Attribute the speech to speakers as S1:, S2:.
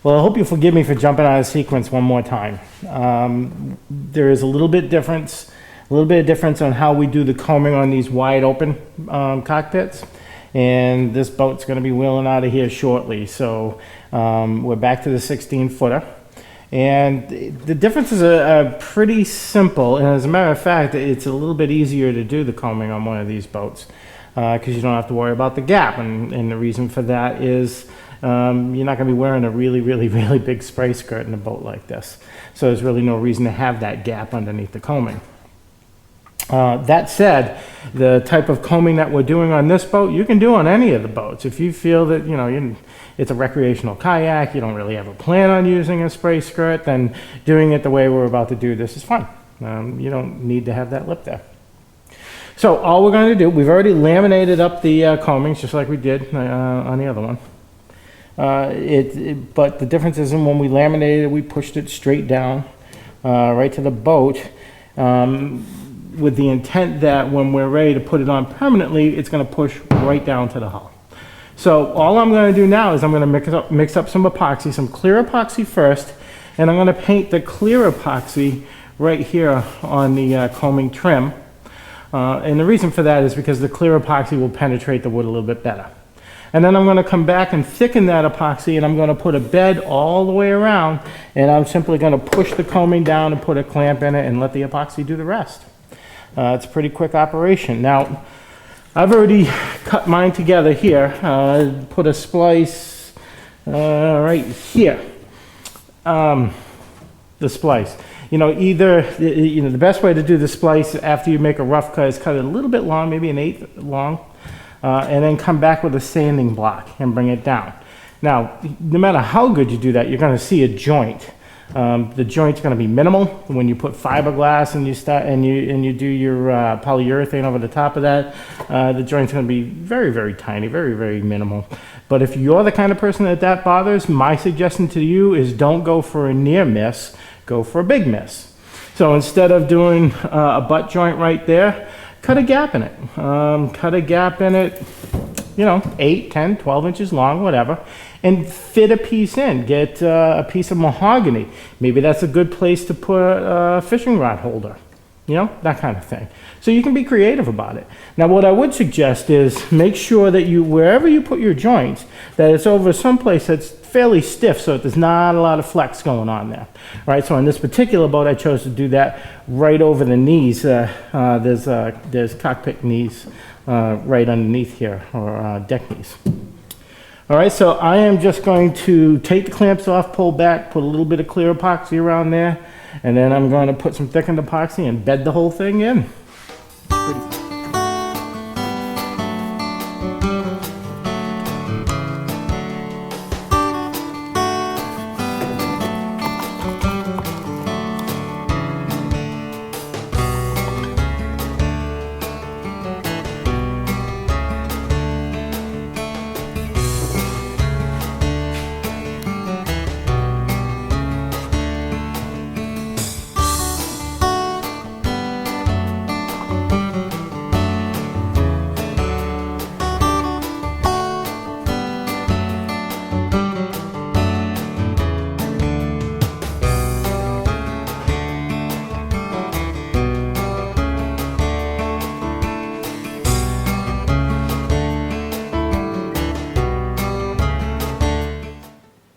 S1: Well, I hope you'll forgive me for jumping out of sequence one more time. There is a little bit of difference on how we do the combing on these wide open cockpits. And this boat's going to be wheeling out of here shortly. So we're back to the 16-footer. And the differences are pretty simple. And as a matter of fact, it's a little bit easier to do the combing on one of these boats because you don't have to worry about the gap. And the reason for that is you're not going to be wearing a really big spray skirt in a boat like this. So there's really no reason to have that gap underneath the combing. That said, the type of combing that we're doing on this boat, you can do on any of the boats. If you feel that, it's a recreational kayak, you don't really have a plan on using a spray skirt, then doing it the way we're about to do this is fine. You don't need to have that lip there. So all we're going to do, we've already laminated up the combings just like we did on the other one. But the difference is when we laminated it, we pushed it straight down right to the boat. With the intent that when we're ready to put it on permanently, it's going to push right down to the hull. So all I'm going to do now is I'm going to mix up some epoxy, some clear epoxy first, and I'm going to paint the clear epoxy right here on the combing trim. And the reason for that is because the clear epoxy will penetrate the wood a little bit better. And then I'm going to come back and thicken that epoxy, and I'm going to put a bed all the way around, and I'm simply going to push the combing down and put a clamp in it and let the epoxy do the rest. It's a pretty quick operation. Now, I've already cut mine together here. Put a splice right here. The splice. The best way to do the splice after you make a rough cut is cut it a little bit long, maybe an 1/8 long, and then come back with a sanding block and bring it down. Now, no matter how good you do that, you're going to see a joint. The joint's going to be minimal. When you put fiberglass and you do your polyurethane over the top of that, the joint's going to be very tiny, very minimal. But if you're the kind of person that bothers, my suggestion to you is don't go for a near miss, go for a big miss. So instead of doing a butt joint right there, cut a gap in it. Cut a gap in it, 8, 10, 12 inches long, whatever, and fit a piece in. Get a piece of mahogany. Maybe that's a good place to put a fishing rod holder, that kind of thing. So you can be creative about it. Now, what I would suggest is make sure that wherever you put your joints, that it's over someplace that's fairly stiff so that there's not a lot of flex going on there. Right, so on this particular boat, I chose to do that right over the knees. There's cockpit knees right underneath here, or deck knees. All right, so I am just going to take the clamps off, pull back, put a little bit of clear epoxy around there, and then I'm going to put some thickened epoxy and bed the whole thing in. Pretty